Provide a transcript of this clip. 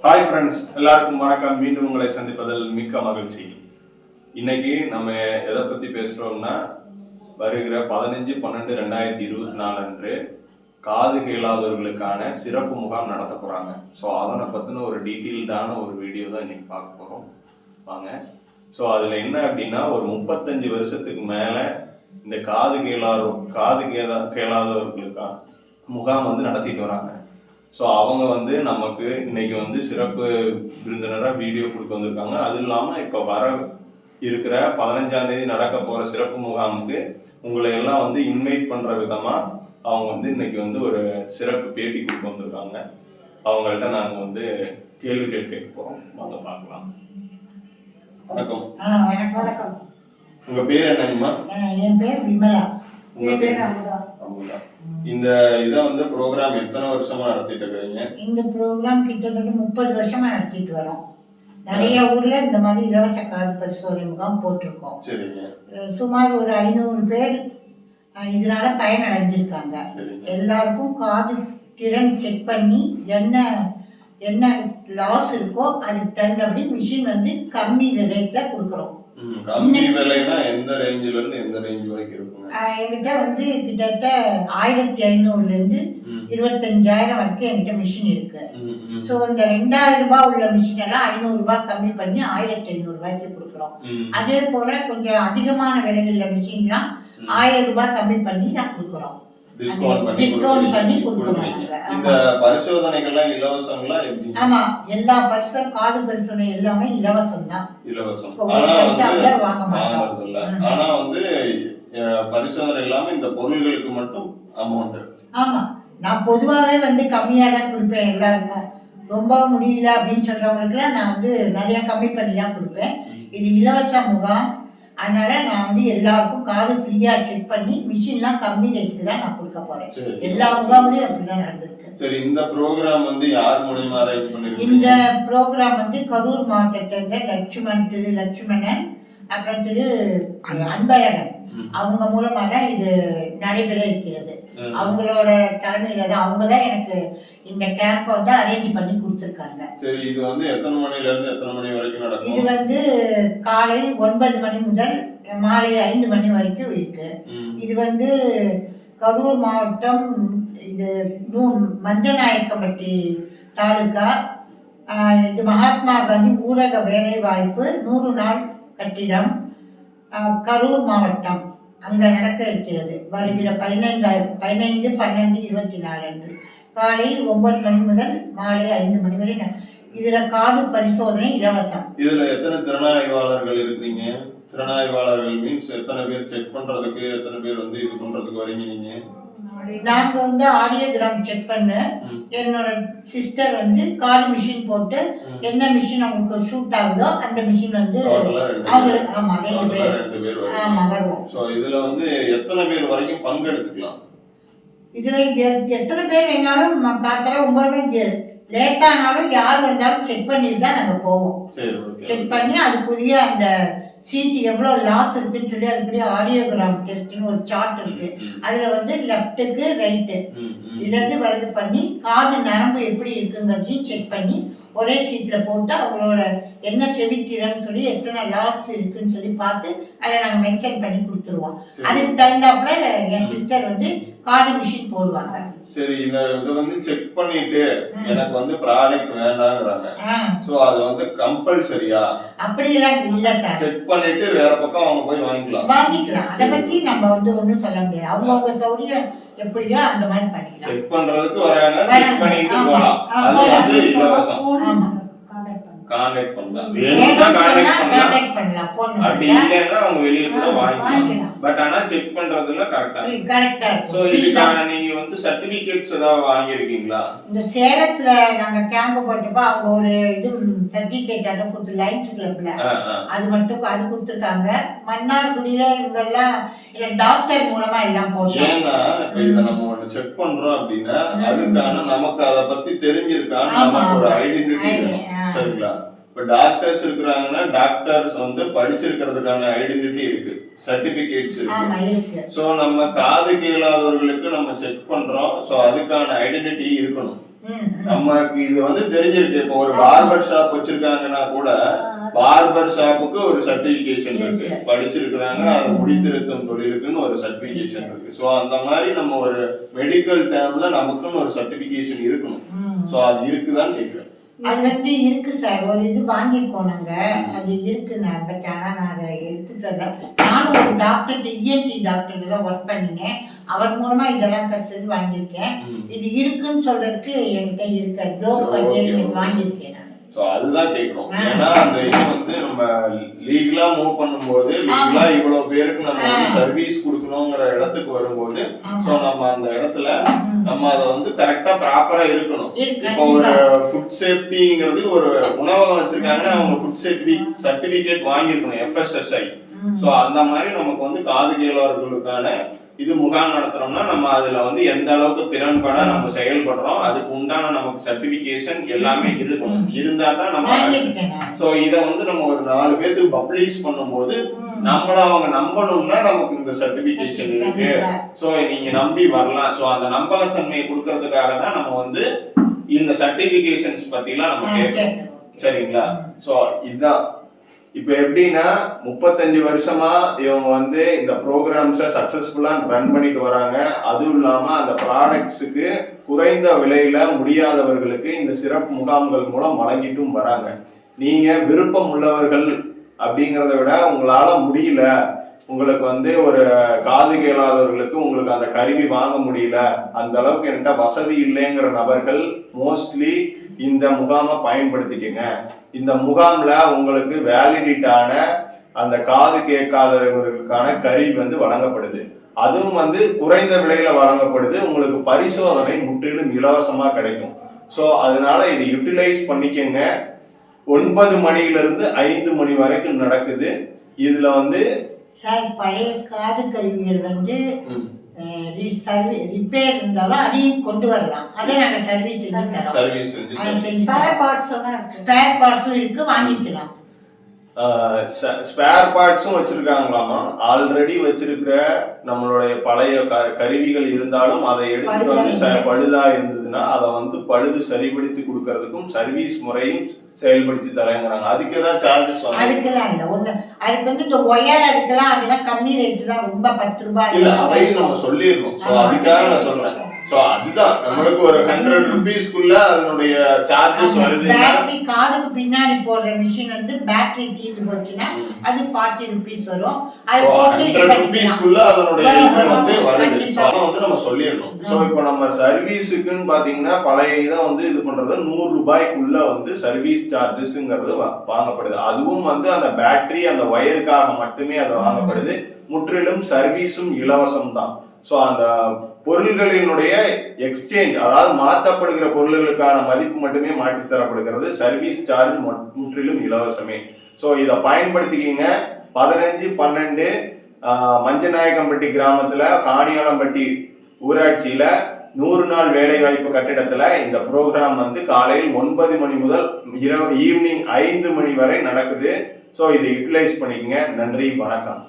Hi friends, எல்லாருக்கும் வணக்கம். மீண்டும் உங்களை சந்திப்பதில் மிக்க மகிழ்ச்சி. இன்னைக்கு நம்ம எதை பத்தி பேசுறோம்னா, வருகிற 15/12/2024 அன்று காது கேளாதவர்களுக்கான சிறப்பு முகாம் நடத்த போறாங்க. ஸோ அதனை பத்தின ஒரு டீட்டெயில்டான ஒரு வீடியோ தான் இன்னைக்கு பார்க்க போறோம். வாங்க. ஸோ அதுல என்ன அப்படின்னா, ஒரு 35 வருஷத்துக்கு மேல இந்த காது கேளாதவர்களுக்கான முகாம் நடத்திட்டு வராங்க. ஸோ அவங்க நமக்கு இன்னைக்கு சிறப்பு விருந்தினராக வீடியோ கொடுக்க வந்திருக்காங்க. அதுவும் இல்லாமல் இப்போ வர இருக்கிற 15ஆம் தேதி நடக்க போகிற சிறப்பு முகாமுக்கு உங்களை எல்லாம் இன்வைட் பண்ணுற விதமாக அவங்க இன்னைக்கு ஒரு சிறப்பு பேட்டி கொடுக்க வந்திருக்காங்க. அவங்கள்ட்ட நாங்கள் கேள்விகள் கேட்க போகிறோம். வாங்க பார்க்கலாம். வணக்கம். வணக்கம். உங்கள் பேர் என்னங்கம்மா? என் பேர் விமலா. உங்கள் பேர் அமுதா. இந்த இதை ப்ரோக்ராம் எத்தனை வருஷமா நடத்திட்டு இருக்கீங்க? இந்த ப்ரோக்ராம் கிட்டத்தட்ட 30 வருஷமா நடத்திட்டு வரோம். நிறைய ஊர்ல இந்த மாதிரி இலவச காது பரிசோதனை முகாம் போட்டிருக்கோம். சரிங்க. சுமார் ஒரு 500 பேர் இதனால பயனடைஞ்சிருக்காங்க. எல்லாருக்கும் காது திறன் செக் பண்ணி என்ன லாஸ் இருக்கோ அதுக்கு தகுந்தபடி மிஷின் கம்மி ரேட்ல கொடுக்குறோம். கம்மி விலைனா எந்த ரேஞ்சில இருந்து எந்த ரேஞ்ச் வரைக்கும் இருக்குங்க? என்கிட்ட கிட்டத்தட்ட 1500 இருந்து 25,000 வரைக்கும் என்கிட்ட மிஷின் இருக்கு. ஸோ இந்த 2000 ரூபாய் உள்ள மிஷின் எல்லாம் 500 ரூபாய் கம்மி பண்ணி 1500 ரூபாய்க்கு கொடுக்குறோம். அதே போல கொஞ்சம் அதிகமான விலையுள்ள மிஷின்லாம் 1000 ரூபாய் கம்மி பண்ணி நான் கொடுக்குறோம். டிஸ்கவுண்ட் பண்ணி கொடுக்குறோம். இந்த பரிசோதனைகள்லாம் இலவசங்களா? ஆமா, எல்லா காது பரிசோதனை எல்லாமே இலவசம் தான். இலவசம். வாங்க மாட்டோம். ஆனா பரிசோதனை இல்லாம இந்த பொருள்களுக்கு மட்டும் அமௌண்ட். ஆமா, நான் பொதுவாகவே கம்மியா தான் கொடுப்பேன். எல்லாருக்கும் ரொம்ப முடியல அப்படின்னு சொல்றவங்களுக்குலாம் நான் நிறைய கம்மி பண்ணி தான் கொடுப்பேன். இது இலவச முகாம், அதனால நான் எல்லாருக்கும் காது ஃப்ரீயா செக் பண்ணி மிஷின்லாம் கம்மி ரேட்டுக்கு தான் நான் கொடுக்க போறேன். எல்லா முகாம்லயும் அப்படிதான் நடந்திருக்கு. சரி, இந்த ப்ரோக்ராம் யார் மூலமா அரேஞ்ச் பண்ணிருக்கீங்க? இந்த ப்ரோக்ராம் கரூர் மாவட்டத்தை சேர்ந்த திரு லட்சுமணன் அப்புறம் திரு அன்பழகன் அவங்க மூலமா தான் இது நடைபெற இருக்கிறது. அவங்களோட தலைமையில தான் அவங்க தான் எனக்கு இந்த கேம்ப் அரேஞ்ச் பண்ணி கொடுத்துருக்காங்க. சரி, இது எத்தனை மணில இருந்து எத்தனை மணி வரைக்கும் நடக்கும்? இது காலை 9 மணி முதல் மாலை 5 மணி வரைக்கும் இருக்கு. இது கரூர் மாவட்டம், இது மஞ்சநாயக்கம்பட்டி தாலுகா. இது மகாத்மா காந்தி ஊரக வேலை வாய்ப்பு 100 நாள் கட்டிடம், கரூர் மாவட்டம் அங்க நடக்க இருக்கிறது. வருகிற 15/12/24 அன்று காலை 9 மணி முதல் மாலை 5 மணி வரை இதுல காது பரிசோதனை இலவசம். இதுல எத்தனை திறனாய்வாளர்கள் இருக்கீங்க? திறனாய்வாளர்கள் மீன்ஸ் எத்தனை பேர் செக் பண்றதுக்கு, எத்தனை பேர் இது பண்றதுக்கு வரீங்க? நீங்க நாங்க ஆடியோகிராம் செக் பண்ண என்னோட சிஸ்டர் காது மிஷின் போட்டு என்ன மிஷின் அவங்களுக்கு ஷூட் ஆகுதோ அந்த மிஷின் அவங்களுக்கு. ஆமா, 2 பேர். ஆமா, வருவோம். சோ இதுல எத்தனை பேர் வரைக்கும் பங்கெடுத்துக்கலாம்? இதுல எத்தனை பேர் வேணாலும் காத்தால 9 மணிக்கு லேட்டானாலும் யார் வந்தாலும் செக் பண்ணிட்டு தான் நாங்க போவோம். செக் பண்ணி அதுக்குரிய அந்த சீட் எவ்வளவு லாஸ் இருக்குன்னு சொல்லி அதுக்குரிய ஆடியோகிராம் டெஸ்ட்னு ஒரு சார்ட் இருக்கு. அதுல லெஃப்ட்டுக்கு ரைட்டு இடது வலது பண்ணி காது நரம்பு எப்படி இருக்குங்கிறதையும் செக் பண்ணி ஒரே சீட்ல போட்டு அவங்களோட என்ன செவித்திறன்னு சொல்லி எத்தனை லாஸ் இருக்குன்னு சொல்லி பார்த்து அதை நாங்க மென்ஷன் பண்ணி கொடுத்துருவோம். அதுக்கு தகுந்தாப்புல என் சிஸ்டர் காது மிஷின் போடுவாங்க. சரி, இத செக் பண்ணிட்டு எனக்கு ப்ராடக்ட் வேண்டாங்கறாங்க. சோ அது கம்பல்சரியா? அப்படி எல்லாம் இல்ல சார். செக் பண்ணிட்டு வேற பக்கம் அவங்க போய் வாங்கிக்கலாம். அத பத்தி நம்ம ஒண்ணும் சொல்ல முடியாது. அவங்க சௌரியம் எப்படியோ அந்த மாதிரி பண்ணிக்கலாம். செக் பண்றதுக்கு வராங்க, செக் பண்ணிட்டு போலாம். அது இலவசம். கான்டாக்ட் பண்ணலாம். வேணும்னா கான்டாக்ட் பண்ணலாம். அப்படி இல்லன்னா அவங்க வெளிய கூட வாங்கிக்கலாம். பட் ஆனா செக் பண்றதுல கரெக்ட்டா. சோ இதுக்கான நீங்க சர்டிபிகேட்ஸ் ஏதாவது வாங்கி இருக்கீங்களா? இந்த சேலத்துல நாங்க கேம்ப் போட்டப்ப அவங்க ஒரு சர்டிபிகேட் அத கொடுத்து லைன்ஸ் கிளப்ல அது மட்டும் அது கொடுத்துருக்காங்க. மன்னார்குடியில இவங்க எல்லாம் இல்ல டாக்டர் மூலமா எல்லாம் போட்டோம். ஏன்னா இப்ப இத நம்ம ஒன்னு செக் பண்றோம் அப்படின்னா அதுக்கான நமக்கு அத பத்தி தெரிஞ்சிருக்கான்னு நமக்கு ஒரு ஐடென்டிட்டி சரிங்களா? இப்ப டாக்டர்ஸ் இருக்கிறாங்கன்னா டாக்டர்ஸ் படிச்சிருக்கிறதுக்கான ஐடென்டிட்டி இருக்கு, சர்டிபிகேட்ஸ் இருக்கு. சோ நம்ம காது கேளாதவர்களுக்கு நம்ம செக் பண்றோம். சோ அதுக்கான ஐடென்டிட்டி இருக்கணும். நமக்கு இது வந்து தெரிஞ்சிருக்கு. இப்போ ஒரு பார்பர் ஷாப் வச்சிருக்காங்கன்னா கூட பார்பர் ஷாப்புக்கு ஒரு சர்டிபிகேஷன் இருக்கு, படிச்சிருக்கிறாங்க, அது முடித்திருத்தும் தொழிலுக்குன்னு ஒரு சர்டிபிகேஷன் இருக்கு. ஸோ அந்த மாதிரி நம்ம ஒரு மெடிக்கல் டேர்ம்ல நமக்குன்னு ஒரு சர்டிபிகேஷன் இருக்கணும். ஸோ அது இருக்குதான்னு கேட்குறேன். அது வந்து இருக்கு சார், ஒரு இது வாங்கியிருக்கோம் நாங்க, அது இருக்கு நான், பட் ஆனால் நான் அதை எடுத்துட்டு வரல. நானும் ஒரு டாக்டர் இஎன்டி டாக்டர் தான் ஒர்க் பண்ணினேன், அவர் மூலமா இதெல்லாம் கற்றுட்டு வாங்கியிருக்கேன். இது இருக்குன்னு சொல்றதுக்கு என்கிட்ட இருக்க வாங்கியிருக்கேன் நான். ஸோ அதுதான் கேட்கணும். ஏன்னா அந்த இது வந்து நம்ம லீகலா மூவ் பண்ணும்போது லீகலா இவ்வளவு பேருக்கு நம்ம வந்து சர்வீஸ் கொடுக்கணுங்கிற இடத்துக்கு வரும்போது ஸோ நம்ம அந்த இடத்துல நம்ம அதை வந்து கரெக்டா ப்ராப்பரா இருக்கணும். இப்போ ஒரு ஃபுட் சேஃப்டிங்கிறது ஒரு உணவகம் வச்சிருக்காங்கன்னா அவங்க ஃபுட் சேஃப்டி சர்டிபிகேட் வாங்கியிருக்கணும், FSSAI. ஸோ அந்த மாதிரி நமக்கு வந்து காது கேளாதவர்களுக்கான இது முகாம் நடத்துறோம்னா நம்ம அதுல வந்து எந்த அளவுக்கு திறன்பட நம்ம செயல்படுறோம், அதுக்கு உண்டான நமக்கு சர்டிபிகேஷன் எல்லாமே இருக்கணும். இருந்தா தான் நம்ம சோ இத வந்து நம்ம ஒரு 4 பேருக்கு பப்ளிஷ் பண்ணும்போது நம்மள அவங்க நம்பணும்னா நமக்கு இந்த சர்டிபிகேஷன் இருக்கு, சோ நீங்க நம்பி வரலாம். சோ அந்த நம்பகத்தன்மையை கொடுக்கறதுக்காக தான் நம்ம வந்து இந்த சர்டிபிகேஷன்ஸ் பத்திலாம் நம்ம கேட்கறோம். சரிங்களா? சோ இதுதான் இப்ப எப்படின்னா 35 வருஷமா இவங்க வந்து இந்த ப்ரோக்ராம்ஸை சக்சஸ்ஃபுல்லா ரன் பண்ணிட்டு வராங்க. அதுவும் இல்லாம அந்த ப்ராடக்ட்ஸுக்கு குறைந்த விலையில முடியாதவர்களுக்கு இந்த சிறப்பு முகாம்கள் மூலம் வழங்கிட்டும் வராங்க. நீங்க விருப்பம் உள்ளவர்கள் அப்படிங்கிறத விட உங்களால முடியல, உங்களுக்கு வந்து ஒரு காது கேளாதவர்களுக்கு உங்களுக்கு அந்த கருவி வாங்க முடியல, அந்த அளவுக்கு என்கிட்ட வசதி இல்லைங்கிற நபர்கள் மோஸ்ட்லி இந்த முகாமை பயன்படுத்திக்கங்க. இந்த முகாம்ல உங்களுக்கு வேலிடிட்டான அந்த காது கேட்காதவர்களுக்கான கருவி வந்து வழங்கப்படுது, அதுவும் வந்து குறைந்த விலையில வழங்கப்படுது. உங்களுக்கு பரிசோதனை முற்றிலும் இலவசமா கிடைக்கும். ஸோ அதனால இதை யூட்டிலைஸ் பண்ணிக்கங்க. 9 மணியிலிருந்து 5 மணி வரைக்கும் நடக்குது. இதுல வந்து சார் பழைய காது கருவிகள் வந்து ரிப்பேர் இருந்தாலும் அதையும் கொண்டு வரலாம், அதை நாங்க சர்வீஸ் செஞ்சு தரோம். ஸ்பேர் பார்ட்ஸும் இருக்கு, வாங்கிக்கலாம். ஸ்பேர் பார்ட்ஸும் வச்சிருக்காங்களாமா. ஆல்ரெடி வச்சிருக்கிற நம்மளுடைய பழைய கருவிகள் இருந்தாலும் அதை எடுத்துட்டு வந்து பழுதா இருந்ததுன்னா அதை வந்து பழுது சரிபடுத்தி கொடுக்கறதுக்கும் சர்வீஸ் முறையும் செயல்படுத்தி தரேங்கிறாங்க. அதுக்குதான் சார்ஜஸ் வாங்க. அதுக்கெல்லாம் இல்ல ஒண்ணு, அதுக்கு வந்து இந்த ஒயர் அதுக்கெல்லாம் அதெல்லாம் கம்மி ரேட் தான், ரொம்ப 10 ரூபாய் இல்ல, அதையும் நம்ம சொல்லிடணும். சோ அதுக்காக நான் சொல்றேன். சோ அதுதான் நம்மளுக்கு ஒரு 100 ரூபீஸ்க்குள்ள அதனுடைய சார்ஜஸ் வருது. பேட்டரி காதுக்கு பின்னாடி போடுற மிஷின் வந்து பேட்டரி தீர்ந்து போச்சுன்னா அது 40 ரூபீஸ் வரும். அது போட்டு 100 ரூபீஸ்க்குள்ள அதனுடைய வந்து வருது. சோ அத வந்து நம்ம சொல்லிடணும். சோ இப்போ நம்ம சர்வீஸுக்குன்னு பாத்தீங்கன்னா பழைய இதை வந்து இது பண்றது 100 ரூபாய்க்குள்ள வந்து சர்வீஸ் சார்ஜஸ்ங்கிறது வாங்கப்படுது. அதுவும் வந்து அந்த பேட்டரி அந்த ஒயருக்காக மட்டுமே அது வாங்கப்படுது. முற்றிலும் சர்வீஸும் இலவசம் தான். ஸோ அந்த பொருள்களினுடைய எக்ஸ்சேஞ்ச், அதாவது மாற்றப்படுகிற பொருள்களுக்கான மதிப்பு மட்டுமே மாற்றி தரப்படுகிறது. சர்வீஸ் சார்ஜ் முற்றிலும் இலவசமே. ஸோ இதை பயன்படுத்திக்கிங்க. 15/12 மஞ்சநாயக்கம்பட்டி கிராமத்துல காணியாளம்பட்டி ஊராட்சியில 100 நாள் வேலைவாய்ப்பு கட்டிடத்துல இந்த ப்ரோக்ராம் வந்து காலையில் 9 மணி முதல் ஈவினிங் 5 மணி வரை நடக்குது. ஸோ இதை யூட்டிலைஸ் பண்ணிக்கங்க. நன்றி, வணக்கம்.